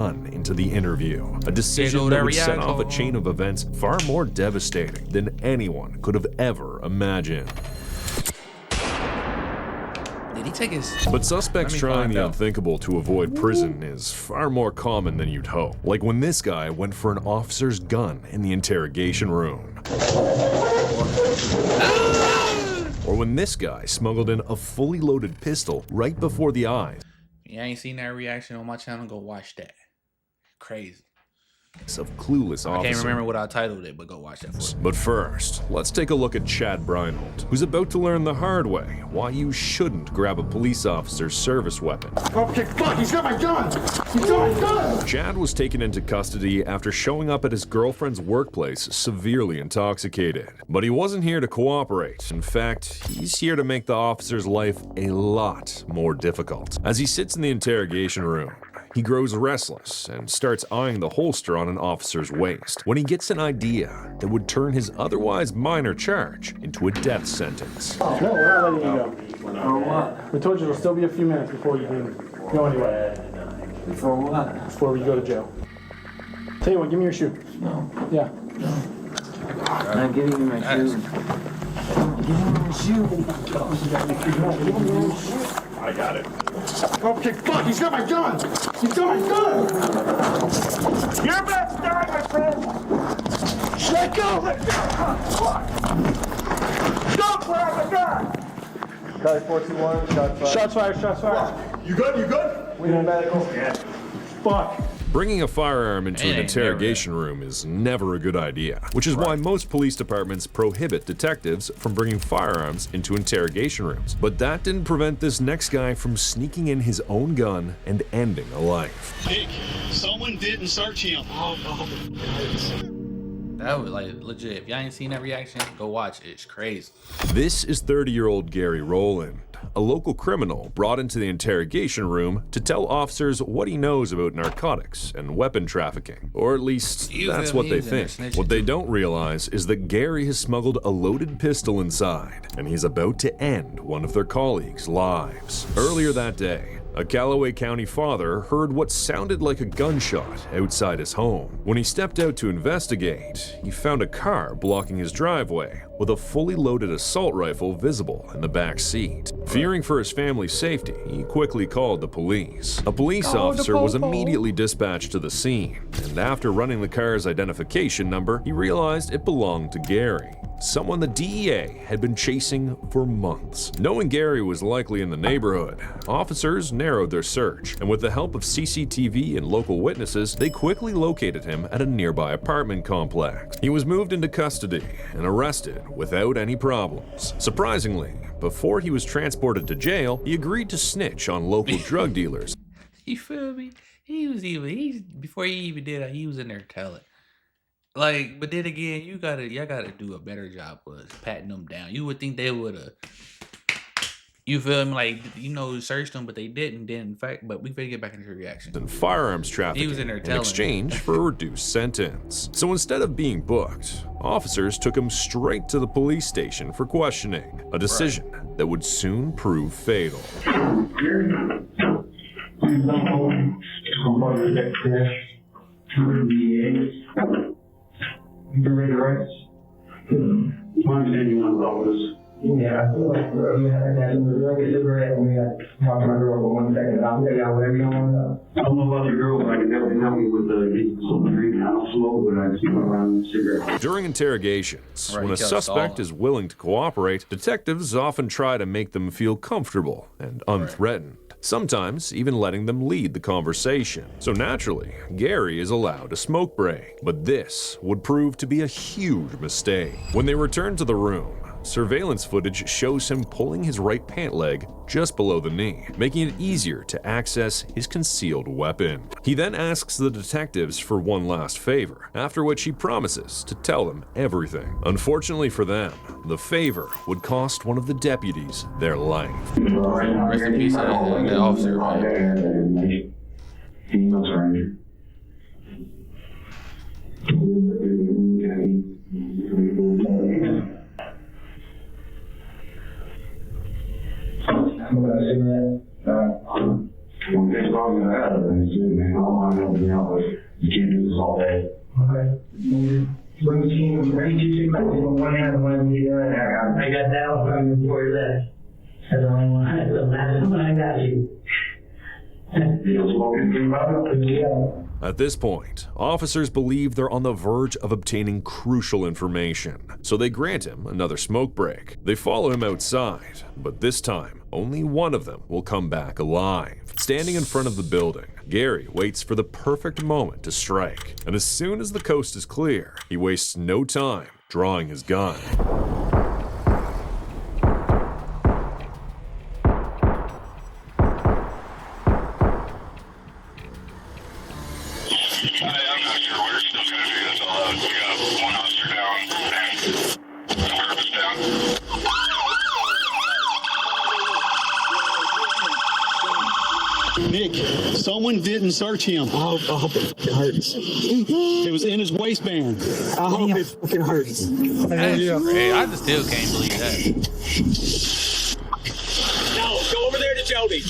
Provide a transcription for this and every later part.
into the interview, a decision that would set off a chain of events far more devastating than anyone could have ever imagined. Did he take his... But suspects trying the unthinkable to avoid prison is far more common than you'd hope. Like when this guy went for an officer's gun in the interrogation room. Or when this guy smuggled in a fully loaded pistol right before the eyes. If you ain't seen that reaction on my channel, go watch that. Crazy. Of clueless officers. I can't remember what I titled it, but go watch that for me. But first, let's take a look at Chad Breinholt, who's about to learn the hard way why you shouldn't grab a police officer's service weapon. Okay, fuck, he's got my gun! He's got my gun! Chad was taken into custody after showing up at his girlfriend's workplace severely intoxicated. But he wasn't here to cooperate. In fact, he's here to make the officer's life a lot more difficult. As he sits in the interrogation room, he grows restless and starts eyeing the holster on an officer's waist when he gets an idea that would turn his otherwise minor charge into a death sentence. No, we're not letting you go. For what? We told you it'll still be a few minutes before you can go anywhere. Before what? Before we go to jail. Tell you what, give me your shoe. No. Yeah. No. I'm giving you my shoe. Give me my shoe. Give me my shoe. I got it. Okay, fuck, he's got my gun! He's got my gun! You're about to die, my friend! Let go! Let go! Fuck! Don't grab the gun! Charlie 421, shots fired. Shots fired. You good? You good? We need medical. Yeah. Fuck. Bringing a firearm into an interrogation room is never a good idea, which is why most police departments prohibit detectives from bringing firearms into interrogation rooms. But that didn't prevent this next guy from sneaking in his own gun and ending a life. Nick, someone didn't search him. Oh, no. That was like legit. If y'all ain't seen that reaction, go watch it. It's crazy. This is 30-year-old Gary Rowland, a local criminal brought into the interrogation room to tell officers what he knows about narcotics and weapon trafficking. Or at least, that's what they think. What they don't realize is that Gary has smuggled a loaded pistol inside, and he's about to end one of their colleagues' lives. Earlier that day, a Callaway County father heard what sounded like a gunshot outside his home. When he stepped out to investigate, he found a car blocking his driveway with a fully loaded assault rifle visible in the back seat. Fearing for his family's safety, he quickly called the police. A police officer was immediately dispatched to the scene, and after running the car's identification number, he realized it belonged to Gary, someone the DEA had been chasing for months. Knowing Gary was likely in the neighborhood, officers narrowed their search, and with the help of CCTV and local witnesses, they quickly located him at a nearby apartment complex. He was moved into custody and arrested without any problems. Surprisingly, before he was transported to jail, he agreed to snitch on local drug dealers. You feel me? Before he even did it, he was in there telling. Like, but then again, y'all gotta do a better job of patting them down. You would think they would've, you feel me? Like, searched them, but they didn't. Then, in fact, but we better get back into the reaction. And firearms trafficking He was in there in telling. exchange for a reduced sentence. So instead of being booked, officers took him straight to the police station for questioning, a decision that would soon prove fatal. You ready to rest? My understanding on those. Yeah, I feel like we had that. We'll get liberated when we had to talk to my girl for 1 second. I'll tell y'all whatever you want. I don't know about your girl, but I can definitely help you with some drinking. I don't smoke, but I just go around with cigarettes. During interrogations, when a suspect is willing to cooperate, detectives often try to make them feel comfortable and unthreatened. Sometimes even letting them lead the conversation. So naturally, Gary is allowed a smoke break. But this would prove to be a huge mistake. When they return to the room, surveillance footage shows him pulling his right pant leg just below the knee, making it easier to access his concealed weapon. He then asks the detectives for one last favor, after which he promises to tell them everything. Unfortunately for them, the favor would cost one of the deputies their life. Rest in peace, the officer, man. Female stranger. I'm gonna cigarette. Well, they talking to that, man. help me out, but you can't do this all day. Okay. Bring the team, ready to take one hand and one there. I got that one from before you left. That's the only one. That's the one I got you. At this point, officers believe they're on the verge of obtaining crucial information, so they grant him another smoke break. They follow him outside, but this time, only one of them will come back alive. Standing in front of the building, Gary waits for the perfect moment to strike, and as soon as the coast is clear, he wastes no time drawing his gun. I'm not sure. We're still trying to figure this all out. We got one officer down and one purpose down. Nick, someone didn't search him. I hope it fucking hurts. It was in his waistband. I hope it fucking hurts. Hey, I just still can't believe that. No, go over there to Jody.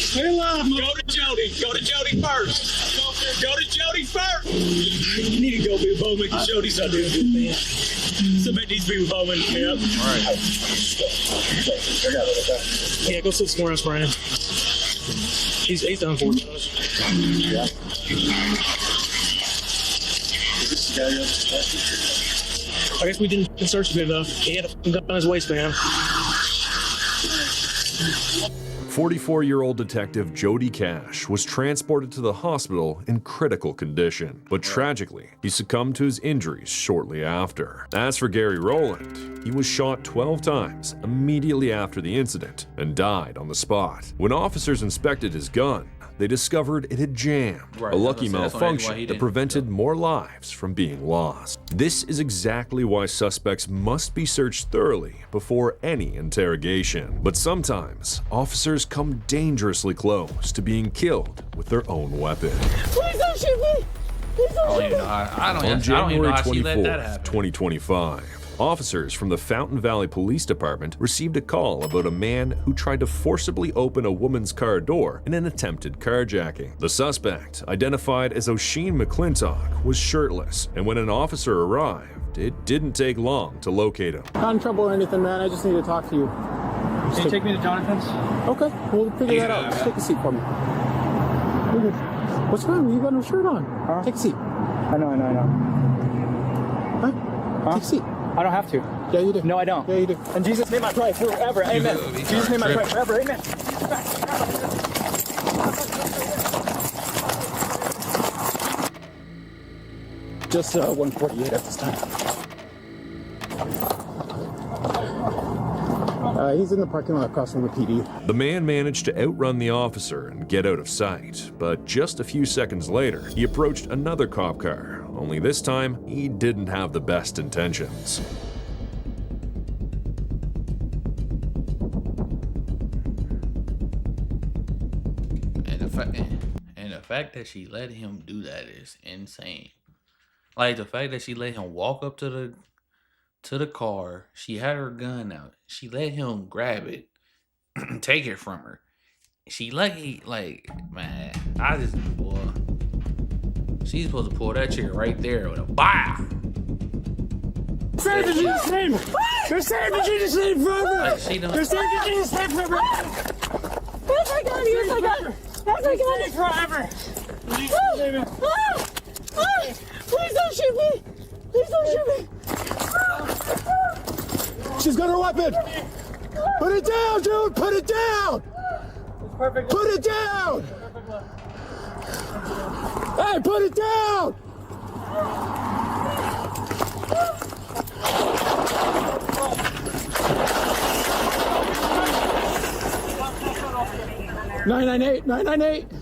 Stay alive, Go to Jody. Go to Jody first. Go to Jody first. You need to go be with Bowman because Jody's not doing good, man. Somebody needs to be with Bowman. Yep. All right. Yeah, go sit somewhere else, Brian. He's done for. Yeah. I guess we didn't search him enough. He had a gun on his waistband. 44-year-old detective Jody Cash was transported to the hospital in critical condition, but tragically, he succumbed to his injuries shortly after. As for Gary Rowland, he was shot 12 times immediately after the incident and died on the spot. When officers inspected his gun, they discovered it had jammed, Right, a lucky that's why he malfunction that didn't prevented go. more lives from being lost. This is exactly why suspects must be searched thoroughly before any interrogation. But sometimes, officers come dangerously close to being killed with their own weapon. Please don't shoot me! Please I don't don't shoot even me! know how. I don't On even know January how she let that 24th, happen. 2025, officers from the Fountain Valley Police Department received a call about a man who tried to forcibly open a woman's car door in an attempted carjacking. The suspect, identified as O'Sheen McClintock, was shirtless, and when an officer arrived, it didn't take long to locate him. Not in trouble or anything, man. I just need to talk to you. Can you take me to Jonathan's? Okay, we'll figure that out. Just take a seat for me. You're good. What's wrong? You got no shirt on. Take a seat. I know. Huh? Take a seat. I don't have to. Yeah, you do. No, I don't. Yeah, you do. And Jesus made my pray forever. Amen. Jesus made my pray forever. Amen. Just 148 at this time. He's in the parking lot across from the PD. The man managed to outrun the officer and get out of sight, but just a few seconds later, he approached another cop car, only this time, he didn't have the best intentions. And the fact that she let him do that is insane. Like the fact that she let him walk up to the car, she had her gun out, she let him grab it, take it from her. She man, I just boy. She's supposed to pull that trigger right there with a bow. Save the Jesus name! They're saving the Jesus name forever! Like, she done, They're saving the Jesus name forever! Yes, I got it! Yes, I got it! Yes, I got it! Forever! Please don't shoot me! Please don't shoot me! She's got her weapon! Put it down, dude! Put it down! Put it down! Hey, put it down! $998.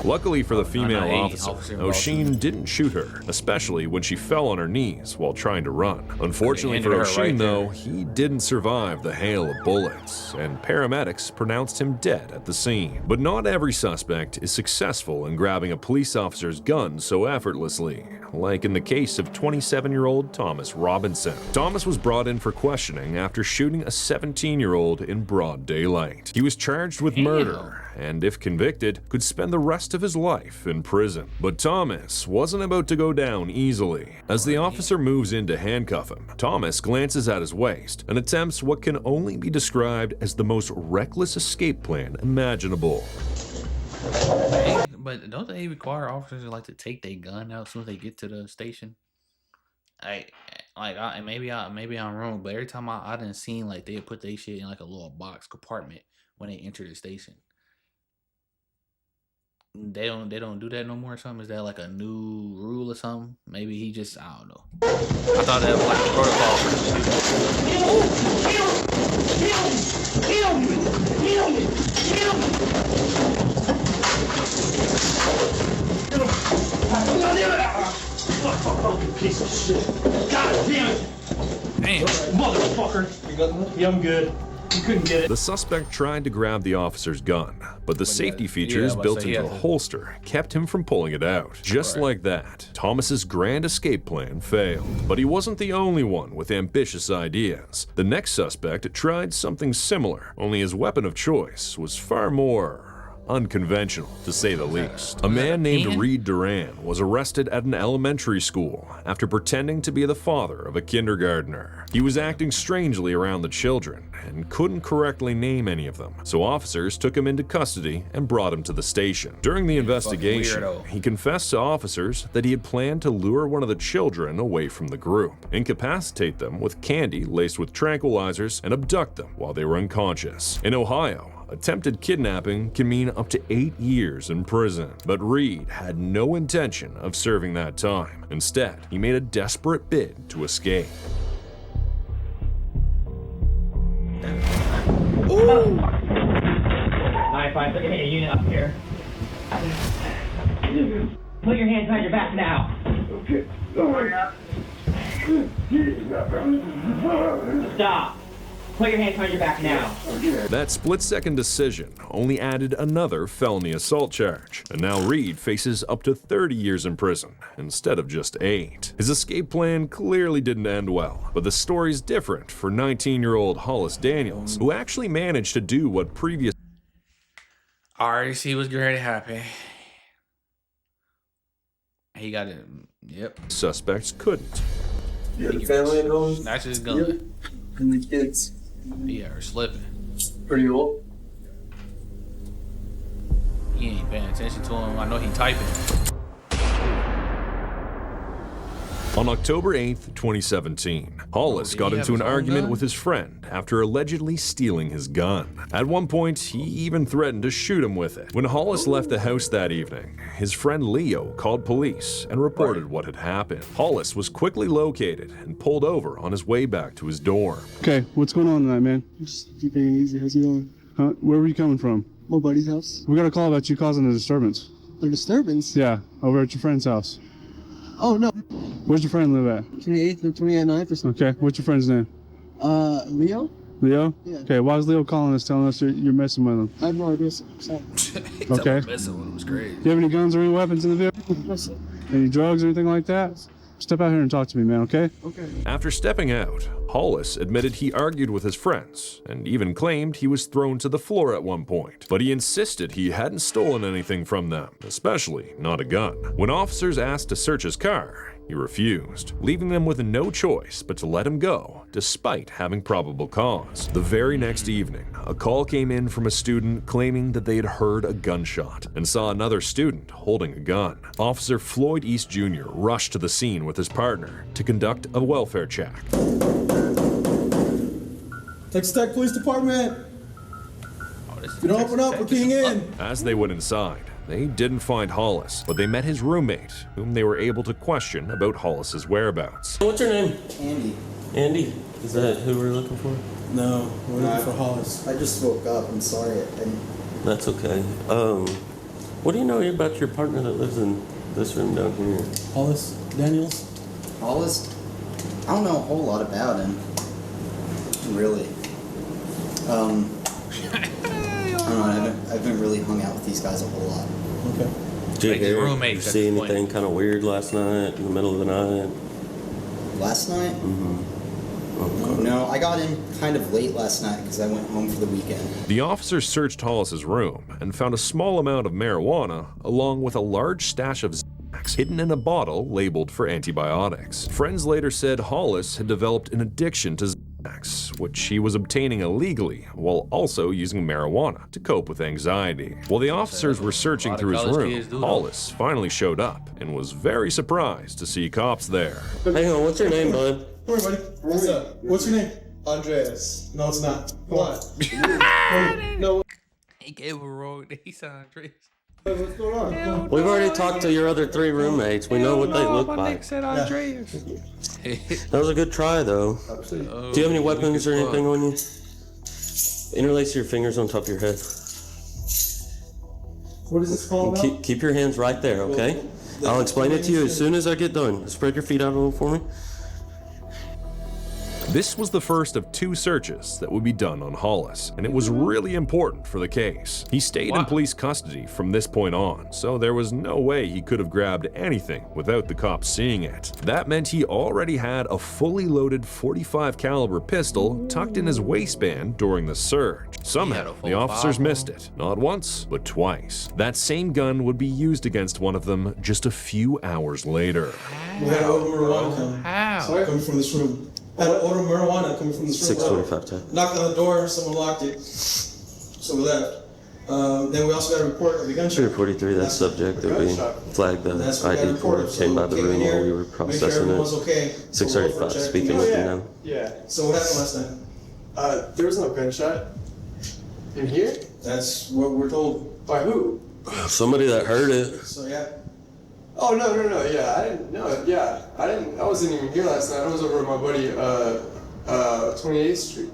Luckily for the female 998 officer, O'Sheen didn't shoot her, especially when she fell on her knees while trying to run. Unfortunately for ended her O'Sheen, right there. though, he didn't survive the hail of bullets, and paramedics pronounced him dead at the scene. But not every suspect is successful in grabbing a police officer's gun so effortlessly, like in the case of 27-year-old Thomas Robinson. Thomas was brought in for questioning after shooting a 17-year-old in broad daylight. He was charged with murder and if convicted, could spend the rest of his life in prison. But Thomas wasn't about to go down easily. As the officer moves in to handcuff him, Thomas glances at his waist and attempts what can only be described as the most reckless escape plan imaginable. But don't they require officers to take their gun out as soon as they get to the station? Maybe I'm wrong, but every time I done seen they put their shit in a little box compartment when they enter the station. They don't do that no more or something? Is that a new rule or something? Maybe he just, I don't know. I thought that was Fucking piece of shit. God damn it. Damn. Motherfucker. You got that? Yeah, I'm good. You couldn't get it. The suspect tried to grab the officer's gun, but the safety features built into the holster kept him from pulling it out. Just like that, Thomas's grand escape plan failed. But he wasn't the only one with ambitious ideas. The next suspect tried something similar, only his weapon of choice was far more unconventional, to say the least. A man named Reed Duran was arrested at an elementary school after pretending to be the father of a kindergartner. He was acting strangely around the children and couldn't correctly name any of them, so officers took him into custody and brought him to the station. During the investigation, he confessed to officers that he had planned to lure one of the children away from the group, incapacitate them with candy laced with tranquilizers, and abduct them while they were unconscious. In Ohio, attempted kidnapping can mean up to 8 years in prison. But Reed had no intention of serving that time. Instead, he made a desperate bid to escape. Ooh! 9-5, look at a unit up here. Put your hands behind your back now. Okay. Stop. Put your hands behind your back now. That split-second decision only added another felony assault charge, and now Reed faces up to 30 years in prison instead of just 8. His escape plan clearly didn't end well, but the story's different for 19-year-old Hollis Daniels, who actually managed to do what previous RC was great happy. He got it. Yep. suspects couldn't. You had a family at home? That's his gun. Yep. And the kids? Yeah, are slipping. Pretty old? He ain't paying attention to him. I know he typing. On October 8th, 2017, Hollis got into an argument with his friend after allegedly stealing his gun. At one point, he even threatened to shoot him with it. When Hollis left the house that evening, his friend Leo called police and reported what had happened. Hollis was quickly located and pulled over on his way back to his dorm. Okay, what's going on tonight, man? Just keeping it easy. How's it going? Where were you coming from? My buddy's house. We got a call about you causing a disturbance. A disturbance? Yeah, over at your friend's house. Oh, no. Where's your friend live at? 28th or 29th or something. Okay, what's your friend's name? Leo? Leo? Yeah. Okay, why is Leo calling us telling us you're messing with him? I have no idea. Okay. Messing with him was great. Do you have any guns or any weapons in the vehicle? Any drugs or anything like that? Step out here and talk to me, man, okay? Okay. After stepping out, Hollis admitted he argued with his friends and even claimed he was thrown to the floor at one point. But he insisted he hadn't stolen anything from them, especially not a gun. When officers asked to search his car, he refused, leaving them with no choice but to let him go, despite having probable cause. The very next evening, a call came in from a student claiming that they had heard a gunshot and saw another student holding a gun. Officer Floyd East Jr. rushed to the scene with his partner to conduct a welfare check. Texas Tech Police Department. If you don't open up, we're keying in. As they went inside, they didn't find Hollis, but they met his roommate, whom they were able to question about Hollis's whereabouts. What's your name? Andy. Andy? Is that who we're looking for? No, we're looking for Hollis. I just woke up. I'm sorry. That's okay. What do you know about your partner that lives in this room down here? Hollis Daniels? Hollis? I don't know a whole lot about him. Really. I don't know, I haven't really hung out with these guys a whole lot. Okay. Did you see anything kind of weird last night, in the middle of the night? Last night? Mm-hmm. No, I got in kind of late last night because I went home for the weekend. The officers searched Hollis's room and found a small amount of marijuana along with a large stash of Xanax hidden in a bottle labeled for antibiotics. Friends later said Hollis had developed an addiction to Xanax, which he was obtaining illegally while also using marijuana to cope with anxiety. While the officers were searching through his room, Hollis finally showed up and was very surprised to see cops there. Hang on, what's your name, bud? Come here, buddy. What's up? What's your name? Andreas. No, it's not. Come on. No. He gave a roll. He said Andres. What's going on? We've already talked to your other 3 roommates. We know what they look my like. Nick said Andreas. That was a good try, though. Do you have any weapons or anything on you? Interlace your fingers on top of your head. What is this called? Keep your hands right there, okay? I'll explain it to you as soon as I get done. Spread your feet out a little for me. This was the first of 2 searches that would be done on Hollis, and it was really important for the case. He stayed in police custody from this point on, so there was no way he could have grabbed anything without the cops seeing it. That meant he already had a fully loaded .45 caliber pistol tucked in his waistband during the search. Somehow, the officers missed it, not once, but twice. That same gun would be used against one of them just a few hours later. We had odor marijuana coming from this room. I had odor marijuana coming from this room. 6:25 time. Knocked on the door, someone locked it, so we left. Then we also got a report of a gunshot. 343, that subject that we flagged the ID for came by the room while we were processing it. 6:35, speaking with you now. Yeah. So what happened last night? There was no gunshot. In here? That's what we're told. By who? Somebody that heard it. So yeah. Oh, no, yeah, I didn't know, yeah. I wasn't even here last night. I was over at my buddy, 28th Street.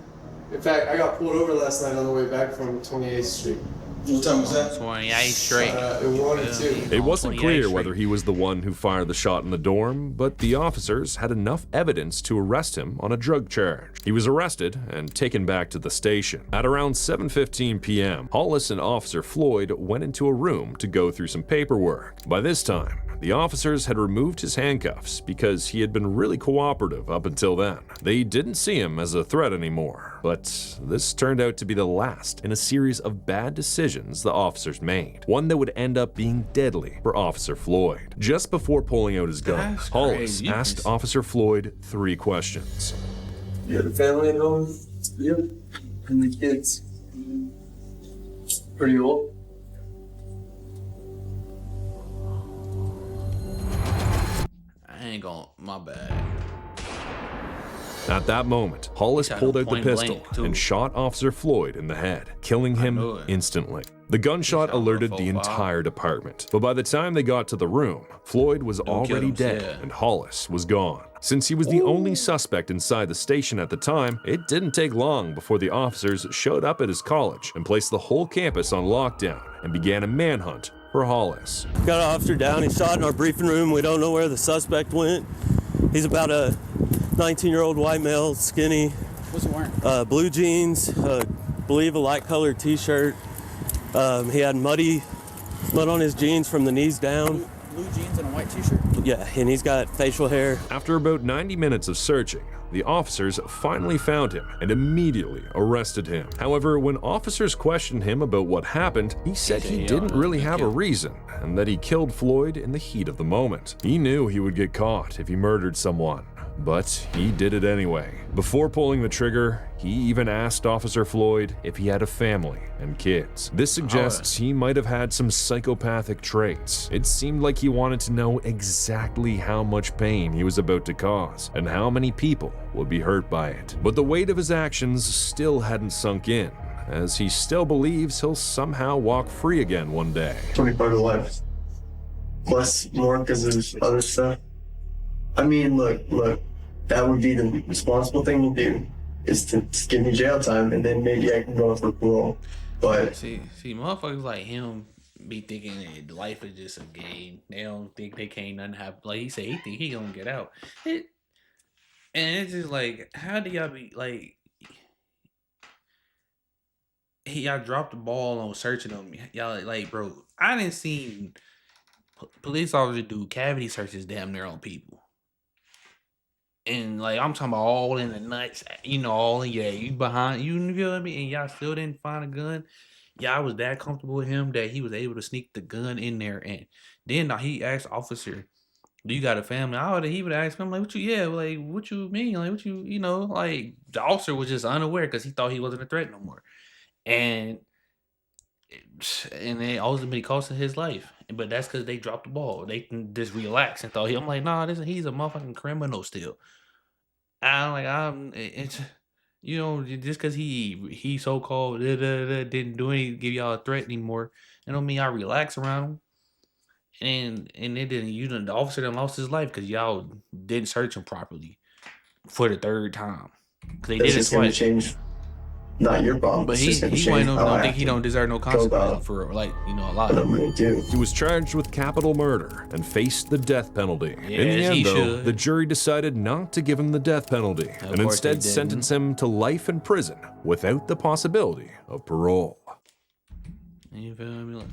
In fact, I got pulled over last night on the way back from 28th Street. What time was that? 28th Street. It wanted to. It wasn't clear whether he was the one who fired the shot in the dorm, but the officers had enough evidence to arrest him on a drug charge. He was arrested and taken back to the station. At around 7:15 p.m., Hollis and Officer Floyd went into a room to go through some paperwork. By this time, the officers had removed his handcuffs because he had been really cooperative up until then. They didn't see him as a threat anymore, but this turned out to be the last in a series of bad decisions the officers made, one that would end up being deadly for Officer Floyd. Just before pulling out his gun, Hollis asked Officer Floyd 3 questions. You have a family at home? Yep. And the kids? Pretty old? I ain't gonna, my bad. At that moment, Hollis pulled out the pistol and shot Officer Floyd in the head, killing him instantly. The gunshot alerted the entire department, but by the time they got to the room, Floyd was already dead and Hollis was gone. Since he was the only suspect inside the station at the time, it didn't take long before the officers showed up at his college and placed the whole campus on lockdown and began a manhunt for Hollis. Got an officer down. He shot in our briefing room. We don't know where the suspect went. He's about a 19-year-old white male, skinny. What's he wearing? Blue jeans, believe a light-colored T-shirt. He had mud on his jeans from the knees down. Blue jeans and a white T-shirt? Yeah, and he's got facial hair. After about 90 minutes of searching, the officers finally found him and immediately arrested him. However, when officers questioned him about what happened, he said he didn't really have a reason and that he killed Floyd in the heat of the moment. He knew he would get caught if he murdered someone, but he did it anyway. Before pulling the trigger, he even asked Officer Floyd if he had a family and kids. This suggests he might have had some psychopathic traits. It seemed like he wanted to know exactly how much pain he was about to cause and how many people would be hurt by it. But the weight of his actions still hadn't sunk in, as he still believes he'll somehow walk free again one day. 25 to life. Plus more because of other stuff. I mean, look, that would be the responsible thing to do, is to give me jail time, and then maybe I can go for parole. But see, motherfuckers like him be thinking that life is just a game. They don't think they can't nothing happen. Like he said, he think he gonna get out. And it's just like, how do y'all be like? Y'all dropped the ball on searching them. Y'all like, bro, I didn't see police officers do cavity searches damn near on people. And like I'm talking about all in the nuts, you know, all in you behind you feel me, and y'all still didn't find a gun. Y'all was that comfortable with him that he was able to sneak the gun in there, and then he asked officer, "Do you got a family?" He would ask him like, "What you? Yeah, like what you mean? Like what you? You know?" Like the officer was just unaware because he thought he wasn't a threat no more, and it ultimately cost him his life. But that's because they dropped the ball. They can just relax and thought I'm like, nah, he's a motherfucking criminal still. It's you know, just because he so called didn't do any give y'all a threat anymore. It don't mean I relax around him. And it didn't. The officer done lost his life because y'all didn't search him properly for the third time. Because they did it twice. Change. Not your problem. But he don't think he don't deserve no consequence for like a lot. He was charged with capital murder and faced the death penalty. In the end, though, the jury decided not to give him the death penalty and instead sentence him to life in prison without the possibility of parole. You feel me?